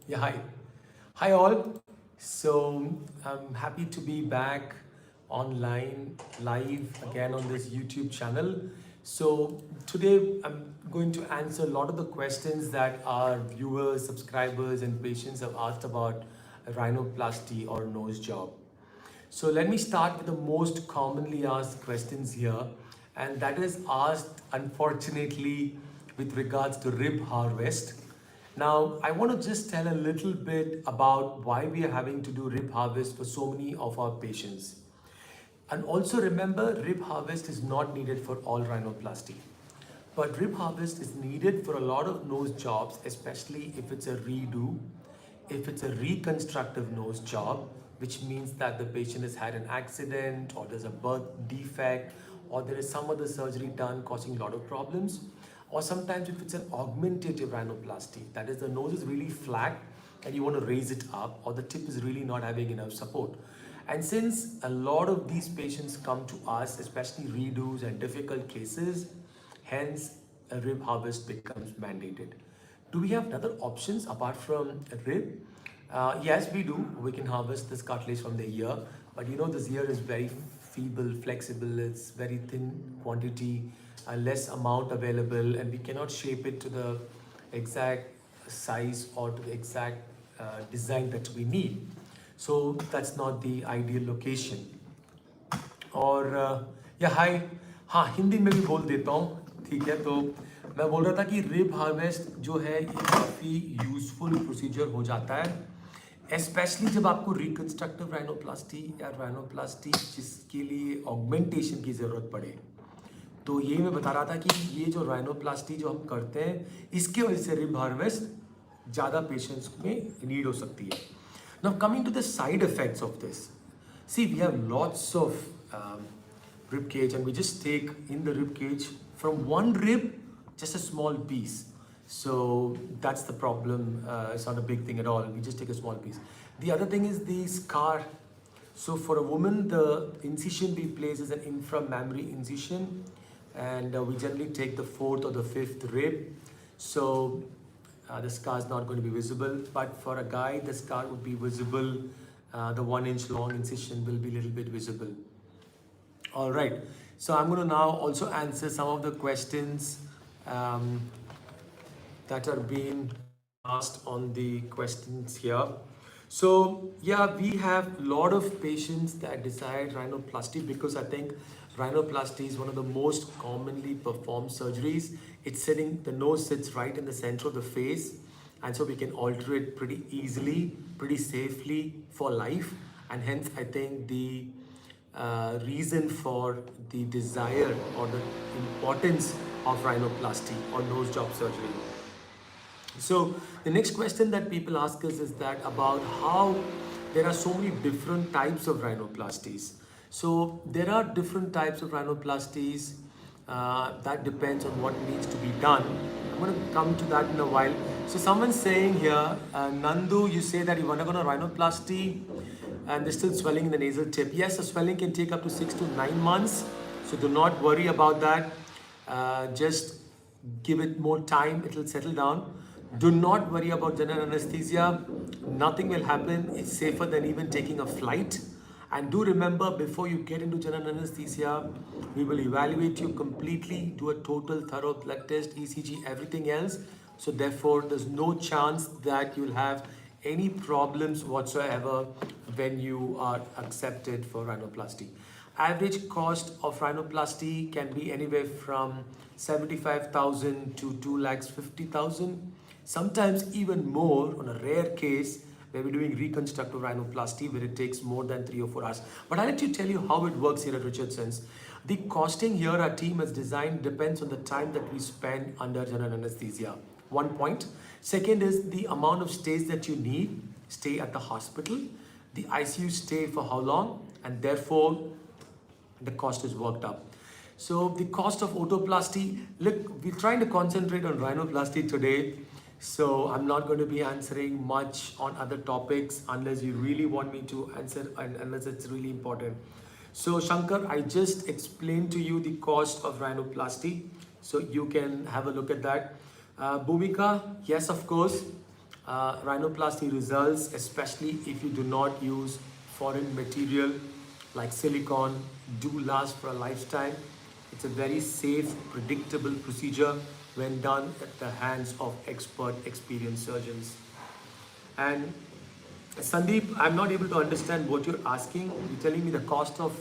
Yeah, hi. Hi, all. So, I'm happy to be back online, live again on this YouTube channel. So, today I'm going to answer a lot of the questions that our viewers, subscribers, and patients have asked about rhinoplasty or nose job. So let me start with the most commonly asked questions here, and that is asked unfortunately with regards to rib harvest. Now, I want to just tell a little bit about why we are having to do rib harvest for so many of our patients. And also remember, rib harvest is not needed for all rhinoplasty. But rib harvest is needed for a lot of nose jobs, especially if it's a redo, if it's a reconstructive nose job, which means that the patient has had an accident or there's a birth defect or there is some other surgery done causing a lot of problems. Or sometimes if it's an augmentative rhinoplasty, that is the nose is really flat and you want to raise it up or the tip is really not having enough support. And since a lot of these patients come to us, especially redos and difficult cases, hence a rib harvest becomes mandated. Do we have other options apart from a rib? Yes, we do. We can harvest this cartilage from the ear, but you know this ear is very feeble, flexible. It's very thin quantity, less amount available, and we cannot shape it to the exact size or to the exact design that we need. So that's not the ideal location. और या हाय हाँ हिंदी में भी बोल देता हूँ ठीक है तो मैं बोल रहा था कि रिब हार्वेस्ट जो है ये काफ़ी यूज़फुल प्रोसीजर हो जाता है स्पेशली जब आपको रिकन्स्ट्रक्टिव राइनोप्लास्टी या राइनोप्लास्टी जिसके लिए ऑगमेंटेशन की ज़रूरत पड़े तो ये मैं बता रहा था कि ये जो राइनोप्लास्टी जो हम करते हैं इसके वजह से रिब हार्वेस्ट ज़्यादा पेशेंट्स में नीड हो सकती है now coming to the side effects of this see we have lots of rib cage and we just take in the rib cage from one rib just a small piece so that's the problem it's not a big thing at all we just take a small piece the other thing is the scar so for a woman the incision we place is an inframammary incision and we generally take the fourth or the fifth rib so the scar is not going to be visible but for a guy the scar would be visible the 1 inch long incision will be a little bit visible. All right, so I'm going to now also answer some of the questions um, that are being asked on the questions here. So yeah, we have a lot of patients that desire rhinoplasty because I think rhinoplasty is one of the most commonly performed surgeries. The nose sits right in the center of the face and so we can alter it pretty easily, pretty safely for life and hence I think the reason for the desire or the importance of rhinoplasty or nose job surgery. So the next question that people ask us is that about how there are so many different types of rhinoplasties. So there are different types of rhinoplasties that depends on what needs to be done. I'm going to come to that in a while. So someone's saying here, Nandu, you say that you've undergone a rhinoplasty and there's still swelling in the nasal tip. Yes, the swelling can take up to 6 to 9 months. So do not worry about that. Just give it more time, it'll settle down. Do not worry about general anesthesia. Nothing will happen. It's safer than even taking a flight. And do remember, before you get into general anesthesia, we will evaluate you completely, do a total thorough blood test, ECG, everything else. So therefore, there's no chance that you'll have any problems whatsoever when you are accepted for rhinoplasty. Average cost of rhinoplasty can be anywhere from 75,000 to 2,50,000. Sometimes even more on a rare case where we're doing reconstructive rhinoplasty where it takes more than 3 or 4 hours. But I'll let you tell you how it works here at Richardsons. The costing here our team has designed depends on the time that we spend under general anesthesia. One point. Second is the amount of stays that you need. Stay at the hospital. The ICU stay for how long and therefore the cost is worked up. So the cost of otoplasty, look, we're trying to concentrate on rhinoplasty today. So I'm not going to be answering much on other topics unless you really want me to answer and unless it's really important. So Shankar, I just explained to you the cost of rhinoplasty. So you can have a look at that. Bhumika, yes, of course. Rhinoplasty results, especially if you do not use foreign material like silicone, do last for a lifetime. It's a very safe, predictable procedure when done at the hands of expert, experienced surgeons. And Sandeep, I'm not able to understand what you're asking. You're telling me the cost of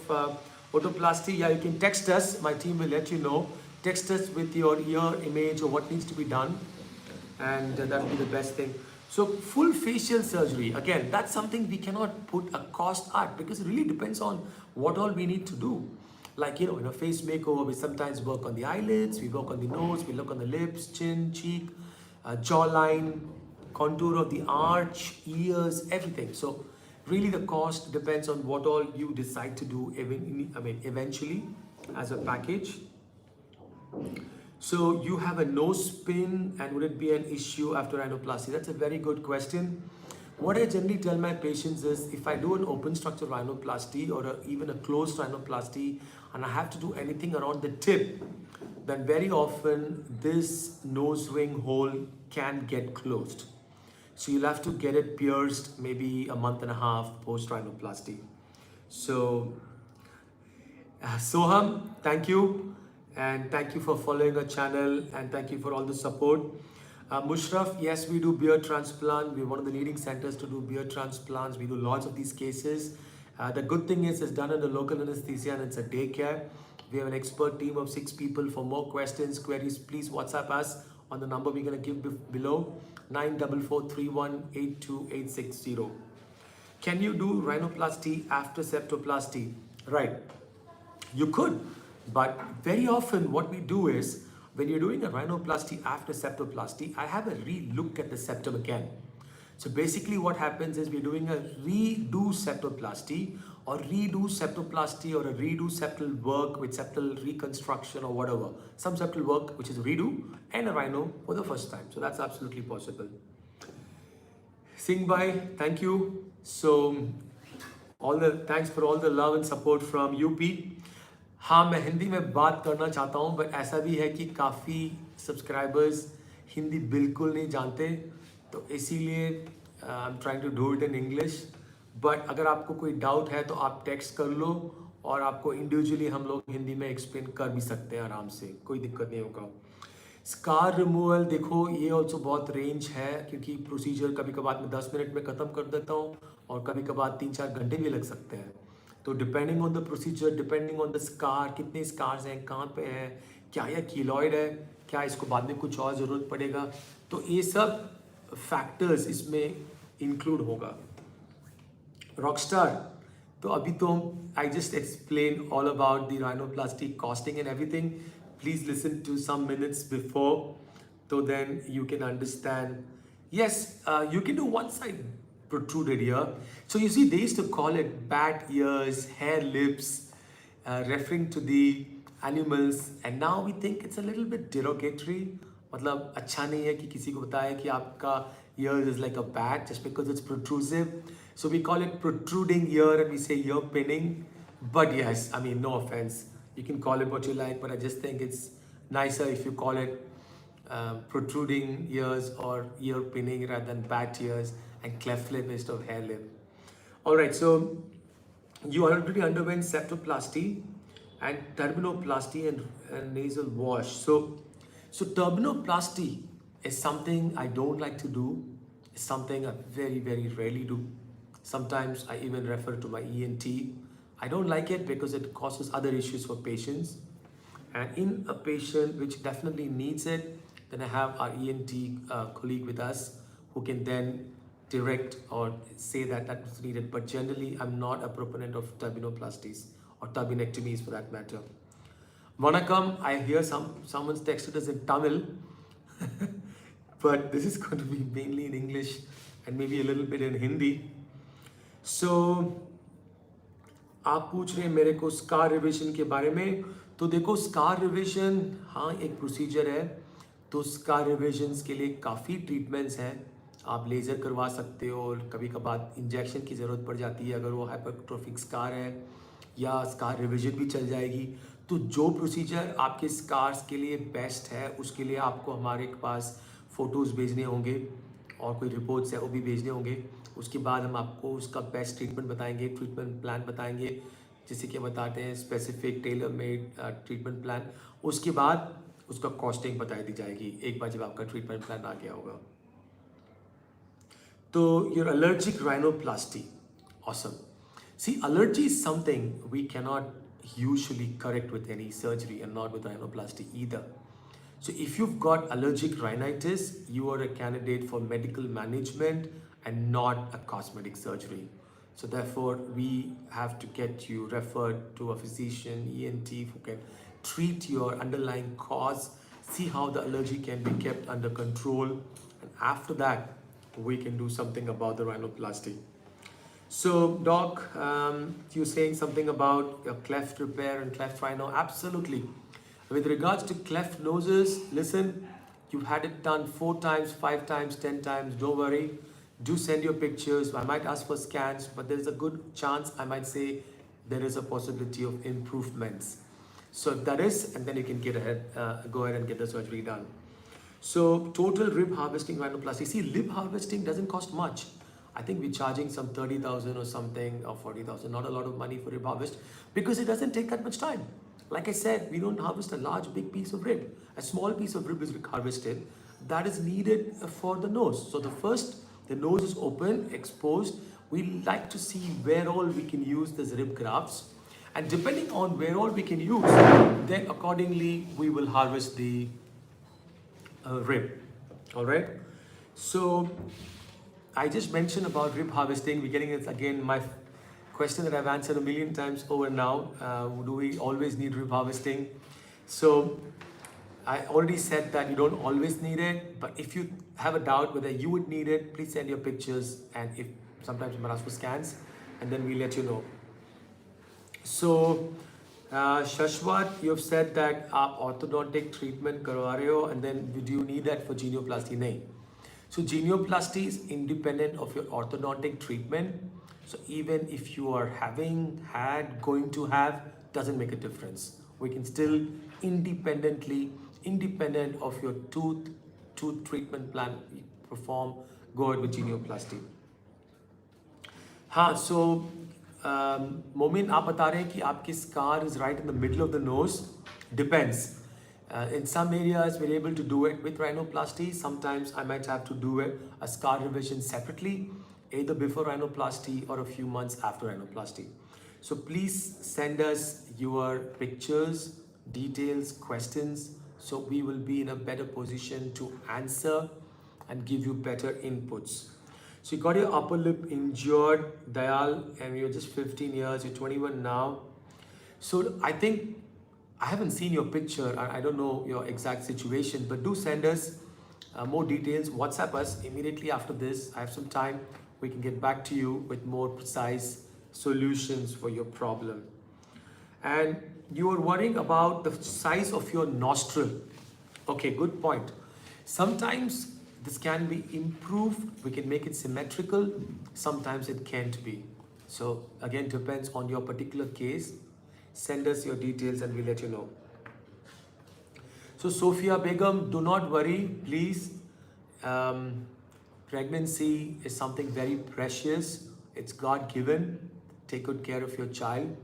otoplasty. Yeah, you can text us. My team will let you know. Text us with your ear image or what needs to be done, and that will be the best thing. So full facial surgery, again, that's something we cannot put a cost at because it really depends on what all we need to do. Like, you know, in a face makeover, we sometimes work on the eyelids, we work on the nose, we look on the lips, chin, cheek, jawline, contour of the arch, ears, everything. So really the cost depends on what all you decide to do eventually as a package. So you have a nose pin, and would it be an issue after rhinoplasty? That's a very good question. What I generally tell my patients is if I do an open structure rhinoplasty or even a closed rhinoplasty and I have to do anything around the tip, then very often this nose ring hole can get closed. So you'll have to get it pierced maybe a month and a half post rhinoplasty. So Soham, thank you. And thank you for following our channel and thank you for all the support. Mushraf, yes, we do beard transplant. We're one of the leading centers to do beard transplants. We do lots of these cases. The good thing is it's done under local anesthesia and it's a daycare. We have an expert team of 6 people. For more questions, queries, please WhatsApp us on the number we're going to give below, 9443182860. Can you do rhinoplasty after septoplasty? Right, you could. But very often what we do is, when you're doing a rhinoplasty after septoplasty, I have a re-look at the septum again. So basically what happens is we're doing a redo septoplasty or a redo septal work with septal reconstruction or whatever. Some septal work which is redo and a rhino for the first time. So that's absolutely possible. Singh bhai, thank you. So thanks for all the love and support from UP. हाँ, मैं हिंदी में बात करना चाहता हूँ, but ऐसा भी है कि काफ़ी सब्सक्राइबर्स हिंदी बिल्कुल नहीं जानते, तो इसीलिए I am trying to do it in English. But अगर आपको कोई डाउट है तो आप टेक्स्ट कर लो और आपको इंडिविजुअली हम लोग हिंदी में एक्सप्लेन कर भी सकते हैं आराम से, कोई दिक्कत नहीं होगा. स्कार रिमूवल, देखो ये ऑल्सो बहुत रेंज है क्योंकि प्रोसीजर कभी कभार मैं 10 मिनट में ख़त्म कर देता हूँ और कभी कभार 3-4 घंटे भी लग सकते हैं. तो depending on the procedure, depending on the scar, कितने स्कार्स हैं, कहाँ पे हैं, क्या यह कीलॉइड है, क्या इसको बाद में कुछ और ज़रूरत पड़ेगा, तो ये सब फैक्टर्स इसमें इंक्लूड होगा. रॉकस्टार, तो अभी तो I just explain all about the rhinoplasty costing and everything. Please listen to some minutes before, तो then you can understand. Yes, you can do one side protruded ear. So you see, they used to call it bat ears, hair lips, referring to the animals, and now we think it's a little bit derogatory. मतलब अच्छा नहीं है कि किसी को बताए कि आपका ears is like a bat just because it's protrusive. So we call it protruding ear and we say ear pinning. But yes, I mean, no offense. You can call it what you like, but I just think it's nicer if you call it protruding ears or ear pinning rather than bat ears and cleft lip instead of hair lip. Alright, so you already underwent septoplasty and turbinoplasty and nasal wash. So turbinoplasty is something I don't like to do. It's something I very, very rarely do. Sometimes I even refer to my ENT. I don't like it because it causes other issues for patients. And in a patient which definitely needs it, then I have our ENT colleague with us who can then direct or say that that was needed. But generally, I'm not a proponent of turbinoplasties or turbinectomies for that matter. Vanakkam, I hear someone's texted us in Tamil, but this is going to be mainly in English and maybe a little bit in Hindi. So, आप पूछ रहे हैं मेरे को scar revision के बारे में. तो देखो, स्कार रिविजन हाँ एक प्रोसीजर है. तो स्कार रिविजन्स के लिए काफ़ी ट्रीटमेंट्स हैं. आप लेज़र करवा सकते हो और कभी कभार इंजेक्शन की ज़रूरत पड़ जाती है अगर वो हाइपरट्रोफिक स्कार है, या स्कार रिविजन भी चल जाएगी. तो जो प्रोसीजर आपके स्कार्स के लिए बेस्ट है उसके लिए आपको हमारे पास फ़ोटोज़ भेजने होंगे और कोई रिपोर्ट्स है वो भी भेजने होंगे। उसके बाद हम आपको उसका बेस्ट ट्रीटमेंट बताएंगे, ट्रीटमेंट प्लान बताएंगे, जैसे कि बताते हैं specific tailor made treatment plan. उसके बाद उसका कॉस्टिंग बताई दी जाएगी एक बार जब आपका ट्रीटमेंट प्लान आ गया होगा। तो your allergic rhinoplasty, awesome. See, allergy is something we cannot usually correct with any surgery and not with rhinoplasty either. So if you've got allergic rhinitis, you are a candidate for medical management and not a cosmetic surgery. So therefore, we have to get you referred to a physician, ENT, who can treat your underlying cause, see how the allergy can be kept under control, and after that, we can do something about the rhinoplasty. So, Doc, you're saying something about your cleft repair and cleft rhino. Absolutely. With regards to cleft noses, listen, you've had it done 4 times, 5 times, 10 times. Don't worry. Do send your pictures. I might ask for scans, but there's a good chance I might say there is a possibility of improvements. So if that is, and then you can get ahead, go ahead and get the surgery done. So total rib harvesting rhinoplasty. See, rib harvesting doesn't cost much. I think we're charging some 30,000 or something, or 40,000. Not a lot of money for rib harvest because it doesn't take that much time. Like I said, we don't harvest a large, big piece of rib. A small piece of rib is harvested. That is needed for the nose. So the nose is open, exposed. We like to see where all we can use this rib grafts. And depending on where all we can use, then accordingly we will harvest the rib. All right. So I just mentioned about rib harvesting. We're getting it again. My question that I've answered a million times over now. Do we always need rib harvesting? So I already said that you don't always need it, but if you have a doubt whether you would need it, please send your pictures, and if sometimes we might ask for scans, and then we'll let you know. So Shashwat, you have said that आप orthodontic treatment करवा रहे हो, and then do you need that for genioplasty? नहीं. So genioplasty is independent of your orthodontic treatment. So even if you are going to have, doesn't make a difference. We can still independent of your tooth treatment plan perform, go ahead with genioplasty. हाँ, so Momin, आप बता रहे हैं कि आपकी scar is right in the middle of the nose. Depends. In some areas, we're able to do it with rhinoplasty. Sometimes I might have to do a scar revision separately, either before rhinoplasty or a few months after rhinoplasty. So please send us your pictures, details, questions, so we will be in a better position to answer and give you better inputs. So you got your upper lip injured, Dayal, and you're just 15 years, you're 21 now. So I think, I haven't seen your picture, I don't know your exact situation, but do send us more details. WhatsApp us immediately after this. I have some time. We can get back to you with more precise solutions for your problem. And you are worrying about the size of your nostril. Okay, good point. Sometimes this can be improved. We can make it symmetrical. Sometimes it can't be. So again, depends on your particular case. Send us your details and we'll let you know. So Sophia Begum, do not worry, please. Pregnancy is something very precious. It's God-given. Take good care of your child.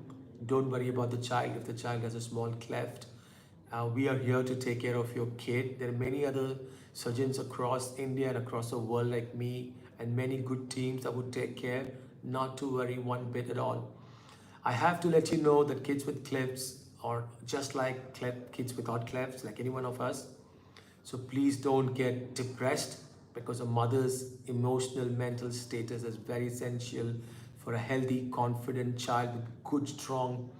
Don't worry about the child if the child has a small cleft. We are here to take care of your kid. There are many other surgeons across India and across the world like me, and many good teams that would take care. Not to worry one bit at all. I have to let you know that kids with clefts are just like kids without clefts, like any one of us. So please don't get depressed, because a mother's emotional, mental status is very essential for a healthy, confident child with good, strong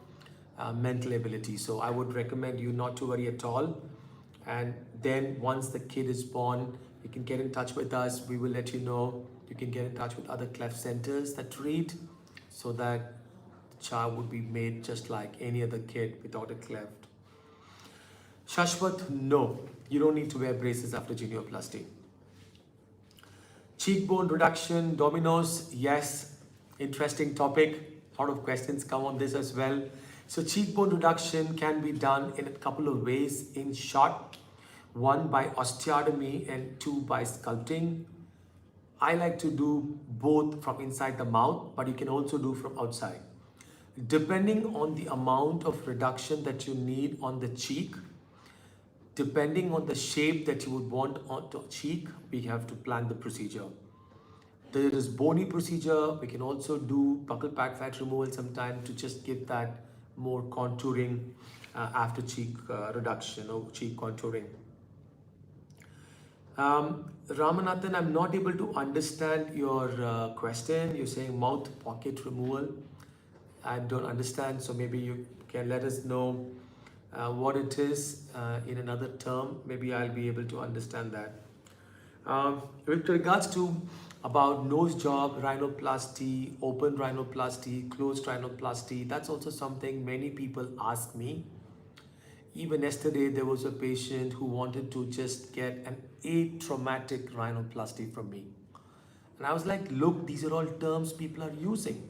mental ability. So I would recommend you not to worry at all. And then once the kid is born, you can get in touch with us. We will let you know. You can get in touch with other cleft centers that treat, so that the child would be made just like any other kid without a cleft. Shashwat, no, you don't need to wear braces after genioplasty. Cheekbone reduction, dominoes, yes, interesting topic. A lot of questions come on this as well. So cheekbone reduction can be done in a couple of ways. In short, one by osteotomy and two by sculpting. I like to do both from inside the mouth, but you can also do from outside. Depending on the amount of reduction that you need on the cheek, depending on the shape that you would want on the cheek, we have to plan the procedure. There is bony procedure. We can also do buccal pad fat removal sometime to just give that more contouring after cheek reduction or cheek contouring. Ramanathan, I'm not able to understand your question. You're saying mouth pocket removal. I don't understand, so maybe you can let us know what it is in another term. Maybe I'll be able to understand that. With regards to about nose job, rhinoplasty, open rhinoplasty, closed rhinoplasty, that's also something many people ask me. Even yesterday, there was a patient who wanted to just get an atraumatic rhinoplasty from me. And I was like, look, these are all terms people are using.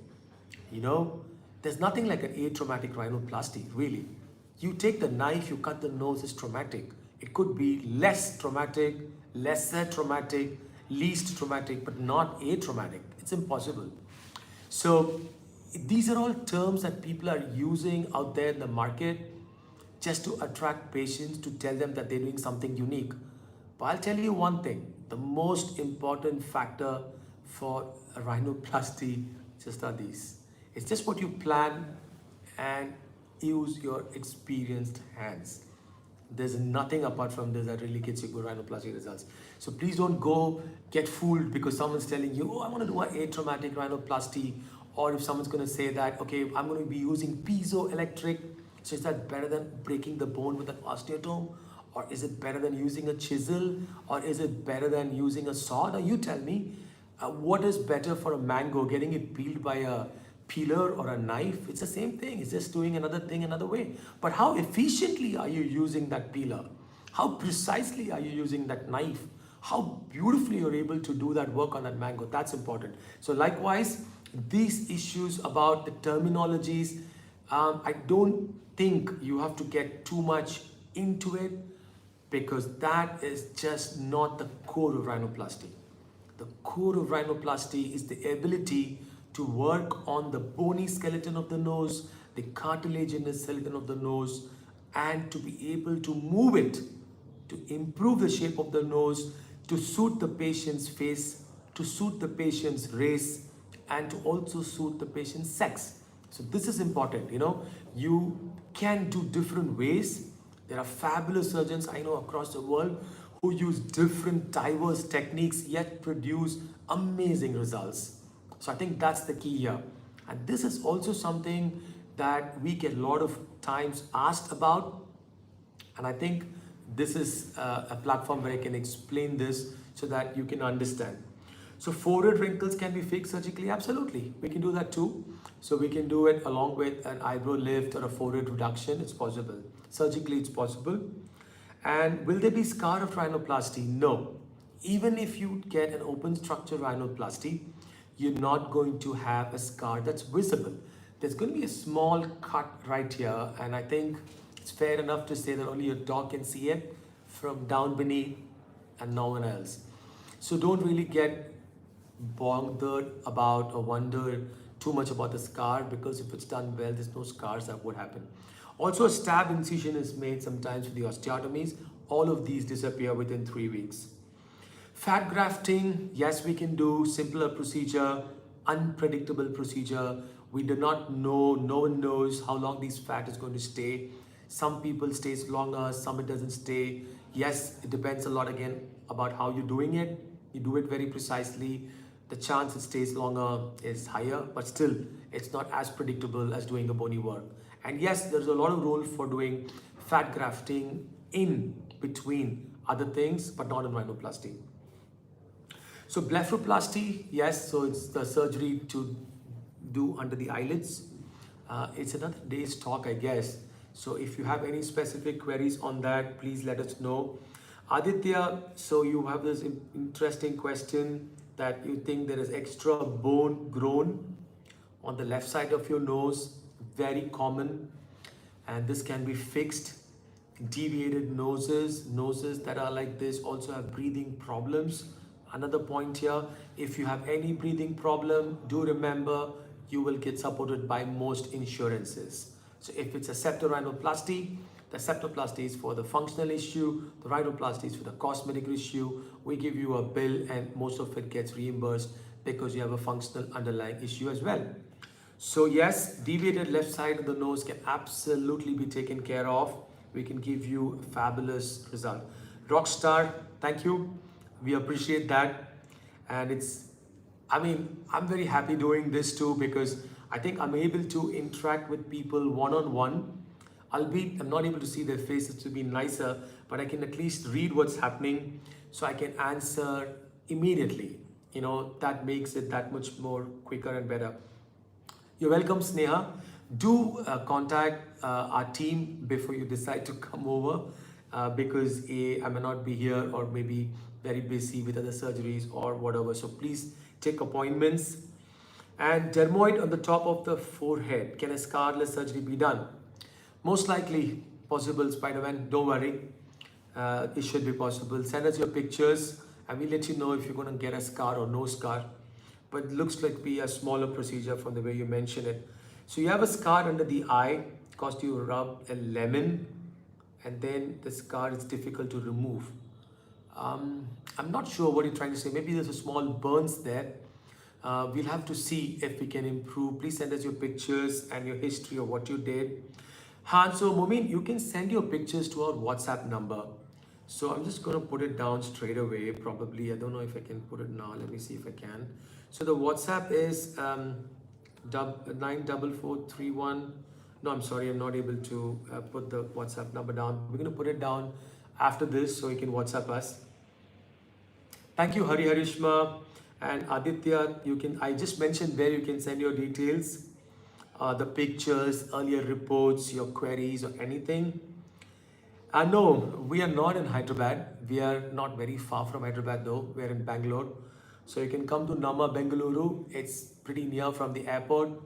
You know, there's nothing like an atraumatic rhinoplasty, really. You take the knife, you cut the nose, it's traumatic. It could be less traumatic, lesser traumatic, least traumatic, but not atraumatic. It's impossible. So these are all terms that people are using out there in the market just to attract patients, to tell them that they're doing something unique. But I'll tell you one thing, the most important factor for a rhinoplasty just are these. It's just what you plan and use your experienced hands. There's nothing apart from this that really gets you good rhinoplasty results. So please don't go get fooled because someone's telling you, oh, I want to do an atraumatic rhinoplasty. Or if someone's going to say that, okay, I'm going to be using piezoelectric. So is that better than breaking the bone with an osteotome? Or is it better than using a chisel? Or is it better than using a saw? Now you tell me, what is better for a mango, getting it peeled by a peeler or a knife? It's the same thing. It's just doing another thing another way. But how efficiently are you using that peeler? How precisely are you using that knife? How beautifully you're able to do that work on that mango? That's important. So likewise, these issues about the terminologies, I don't think you have to get too much into it because that is just not the core of rhinoplasty. The core of rhinoplasty is the ability to work on the bony skeleton of the nose, the cartilaginous skeleton of the nose, and to be able to move it to improve the shape of the nose, to suit the patient's face, to suit the patient's race, and to also suit the patient's sex. So this is important, you know. You can do different ways. There are fabulous surgeons I know across the world who use different diverse techniques yet produce amazing results. So I think that's the key here. And this is also something that we get a lot of times asked about. And I think this is a platform where I can explain this so that you can understand. So forehead wrinkles can be fixed surgically? Absolutely. We can do that too. So we can do it along with an eyebrow lift or a forehead reduction. It's possible. Surgically, it's possible. And will there be scar of rhinoplasty? No. Even if you get an open structure rhinoplasty, you're not going to have a scar that's visible. There's going to be a small cut right here, and I think it's fair enough to say that only your dog can see it from down beneath and no one else. So don't really get bothered about or wonder too much about the scar, because if it's done well, there's no scars that would happen. Also, a stab incision is made sometimes with the osteotomies. All of these disappear within 3 weeks. Fat grafting, yes, we can do. Simpler procedure, unpredictable procedure. We do not know, no one knows how long this fat is going to stay. Some people stays longer, some it doesn't stay. Yes, it depends a lot again about how you're doing it. You do it very precisely. The chance it stays longer is higher, but still it's not as predictable as doing a bony work. And yes, there's a lot of role for doing fat grafting in between other things, but not in rhinoplasty. So blepharoplasty, yes, so it's the surgery to do under the eyelids. It's another day's talk, I guess. So if you have any specific queries on that, please let us know. Aditya, so you have this interesting question that you think there is extra bone grown on the left side of your nose, very common, and this can be fixed. Deviated noses that are like this also have breathing problems. another point here, if you have any breathing problem, do remember you will get supported by most insurances. So if it's a septorhinoplasty, the septoplasty is for the functional issue, the rhinoplasty is for the cosmetic issue. We give you a bill and most of it gets reimbursed because you have a functional underlying issue as well. So yes, deviated left side of the nose can absolutely be taken care of. We can give you a fabulous result. Rockstar, thank you. We appreciate that. And I'm very happy doing this too because I think I'm able to interact with people one-on-one. Albeit I'm not able to see their faces to be nicer, but I can at least read what's happening so I can answer immediately. That makes it that much more quicker and better. You're welcome, Sneha. Do contact our team before you decide to come over because I may not be here or maybe very busy with other surgeries or whatever. So please take appointments. And dermoid on the top of the forehead. Can a scarless surgery be done? Most likely possible, Spider-Man. Don't worry. It should be possible. Send us your pictures and we'll let you know if you're going to get a scar or no scar. But it looks like be a smaller procedure from the way you mention it. So you have a scar under the eye, cost you rub a lemon, and then the scar is difficult to remove. I'm not sure what you're trying to say. Maybe there's a small burns there. We'll have to see if we can improve. Please send us your pictures and your history of what you did. So Mumin, you can send your pictures to our WhatsApp number. So I'm just going to put it down straight away. Probably, I don't know if I can put it now. Let me see if I can. So the WhatsApp is 94431. No, I'm sorry, I'm not able to put the WhatsApp number down. We're going to put it down after this so you can WhatsApp us. Thank you, Hari Harishma and Aditya. I just mentioned where you can send your details, the pictures, earlier reports, your queries or anything. No, we are not in Hyderabad. We are not very far from Hyderabad though. We are in Bangalore. So you can come to Nama Bengaluru. It's pretty near from the airport.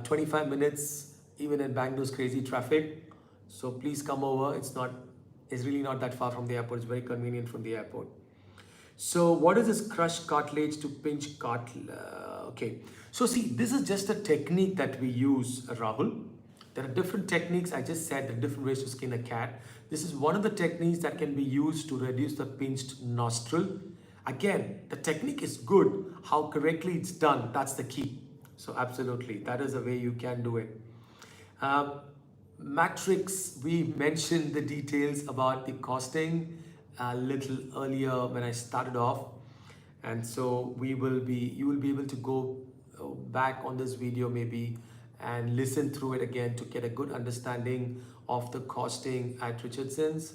25 minutes, even in Bangalore's crazy traffic. So please come over. It's really not that far from the airport. It's very convenient from the airport. So what is this crush cartilage to pinch cartilage? Okay. So see, this is just a technique that we use, Rahul. There are different techniques. I just said there are different ways to skin a cat. This is one of the techniques that can be used to reduce the pinched nostril. Again, the technique is good. How correctly it's done, that's the key. So absolutely, that is the way you can do it. Matrix, we mentioned the details about the costing a little earlier when I started off. And so you will be able to go back on this video maybe and listen through it again to get a good understanding of the costing at Richardsons.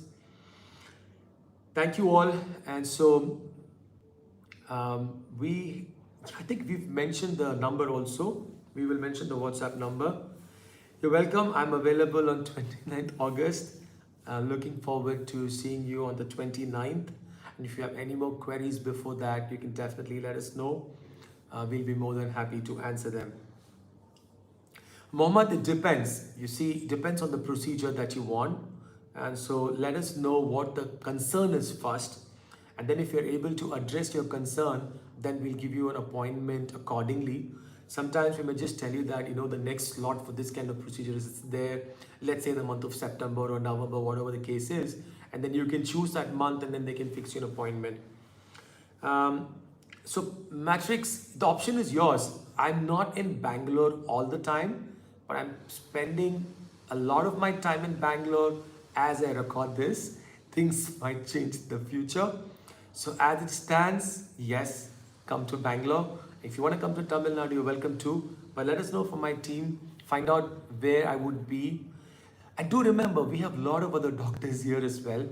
Thank you all. And so I think we've mentioned the number also. We will mention the WhatsApp number. You're welcome. I'm available on 29th August. Looking forward to seeing you on the 29th. And if you have any more queries before that, you can definitely let us know. We'll be more than happy to answer them. Mohammed, it depends. You see, it depends on the procedure that you want. And so let us know what the concern is first. And then if you're able to address your concern, then we'll give you an appointment accordingly. Sometimes we may just tell you that, the next slot for this kind of procedure is there, let's say in the month of September or November, whatever the case is. And then you can choose that month and then they can fix you an appointment. So Matrix, the option is yours. I'm not in Bangalore all the time, but I'm spending a lot of my time in Bangalore as I record this. Things might change in the future. So as it stands, yes, come to Bangalore. If you want to come to Tamil Nadu, you're welcome to. But let us know from my team, find out where I would be. And do remember, we have a lot of other doctors here as well.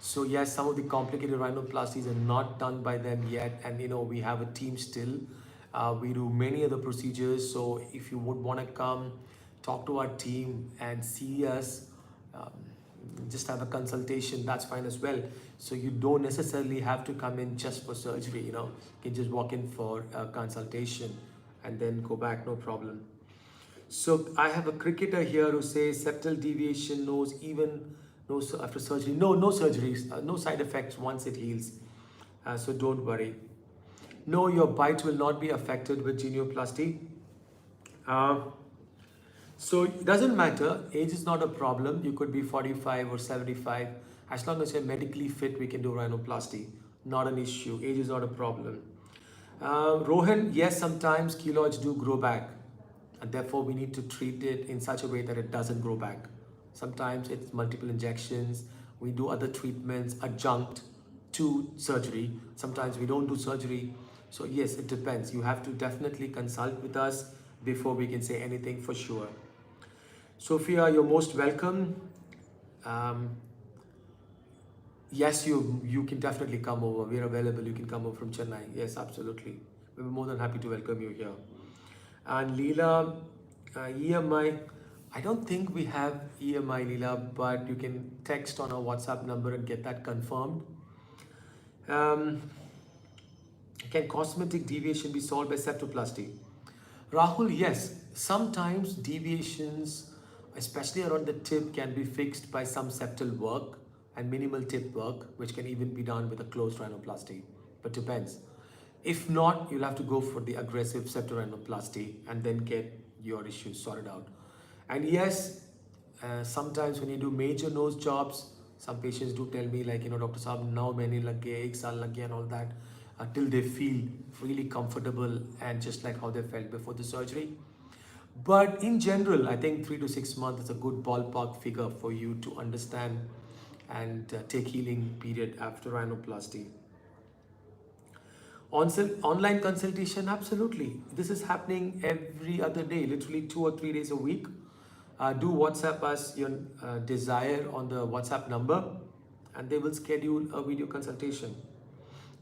So yes, some of the complicated rhinoplasties are not done by them yet. And we have a team still. We do many other procedures. So if you would want to come, talk to our team and see us, just have a consultation, that's fine as well. So you don't necessarily have to come in just for surgery, you can just walk in for a consultation and then go back, no problem. So I have a cricketer here who says septal deviation after surgery. No surgeries, no side effects once it heals. so don't worry. No, your bite will not be affected with genioplasty. Uh, so it doesn't matter. Age is not a problem. You could be 45 or 75. As long as you're medically fit, we can do rhinoplasty. Not an issue. Age is not a problem. Rohan, yes, sometimes keloids do grow back, and therefore we need to treat it in such a way that it doesn't grow back. Sometimes it's multiple injections. We do other treatments adjunct to surgery. Sometimes we don't do surgery. So yes, it depends. You have to definitely consult with us before we can say anything for sure. Sophia, you're most welcome. Um, yes, you can definitely come over. We're available. You can come over from Chennai. Yes, absolutely. We're more than happy to welcome you here. And Leela, EMI, I don't think we have EMI, Leela, but you can text on our WhatsApp number and get that confirmed. Can cosmetic deviation be solved by septoplasty? Rahul, yes. Sometimes deviations, especially around the tip, can be fixed by some septal work and minimal tip work, which can even be done with a closed rhinoplasty, but depends. If not, you'll have to go for the aggressive septorhinoplasty and then get your issues sorted out. And yes, sometimes when you do major nose jobs, some patients do tell me like, Dr. Saab, now many lag gaye, ek saal lag gaya and all that, till they feel really comfortable and just like how they felt before the surgery. But in general, I think 3 to 6 months is a good ballpark figure for you to understand and take healing period after rhinoplasty. Online consultation, absolutely. This is happening every other day, literally 2 or 3 days a week. Do WhatsApp us your desire on the WhatsApp number and they will schedule a video consultation.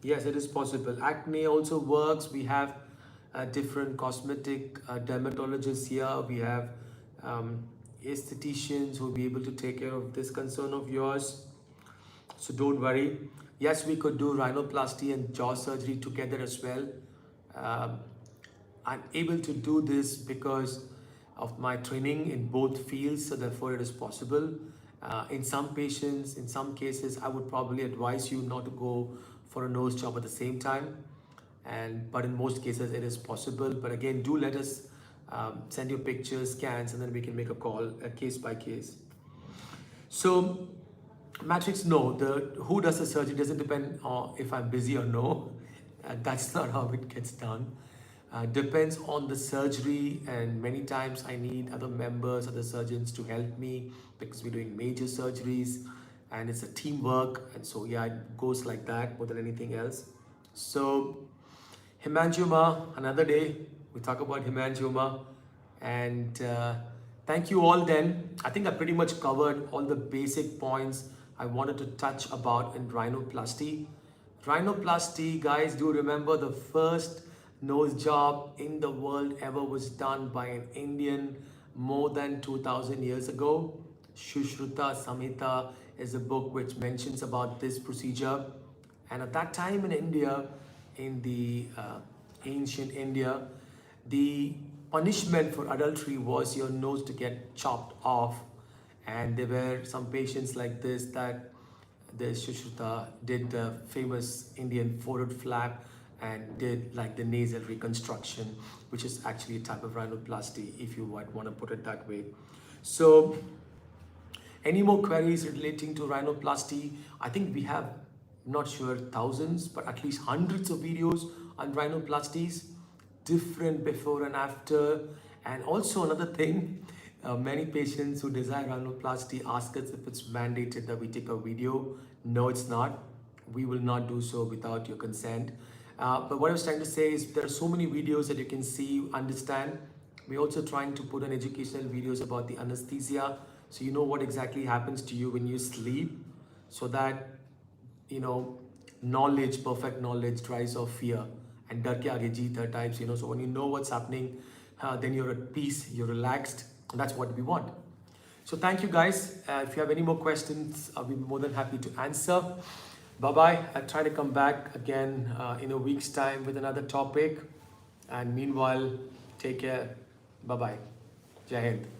Yes, it is possible. Acne also works. We have different cosmetic dermatologists here. We have aestheticians who will be able to take care of this concern of yours. So don't worry. Yes, we could do rhinoplasty and jaw surgery together as well. I'm able to do this because of my training in both fields, so therefore it is possible. In some patients, in some cases, I would probably advise you not to go for a nose job at the same time. But in most cases, it is possible. But again, do let us send you pictures, scans, and then we can make a call, case by case. So, Matrix, no. Who does the surgery doesn't depend on if I'm busy or no. That's not how it gets done. Depends on the surgery, and many times I need other members, other surgeons to help me because we're doing major surgeries and it's a teamwork. And so, yeah, it goes like that more than anything else. So, hemangioma, another day, we talk about hemangioma. And thank you all then. I think I pretty much covered all the basic points I wanted to touch about in rhinoplasty. Rhinoplasty, guys, do remember the first nose job in the world ever was done by an Indian more than 2000 years ago. Sushruta Samhita is a book which mentions about this procedure. And at that time in India, in the ancient India, the punishment for adultery was your nose to get chopped off. And there were some patients like this that the Sushruta did the famous Indian forehead flap and did like the nasal reconstruction, which is actually a type of rhinoplasty, if you might want to put it that way. So, any more queries relating to rhinoplasty? I think we have, not sure, thousands, but at least hundreds of videos on rhinoplasties, different before and after. And also another thing, many patients who desire rhinoplasty ask us if it's mandated that we take a video. No, it's not. We will not do so without your consent. But what I was trying to say is there are so many videos that you can see, understand. We're also trying to put on educational videos about the anesthesia, so you know what exactly happens to you when you sleep, so that, knowledge, perfect knowledge drives off fear. And dar ke aage jeet hai types, so when you know what's happening, then you're at peace, you're relaxed. And that's what we want. So thank you guys. If you have any more questions, I'll be more than happy to answer. Bye-bye. I'll try to come back again in a week's time with another topic. And meanwhile, take care. Bye-bye. Jai Hind.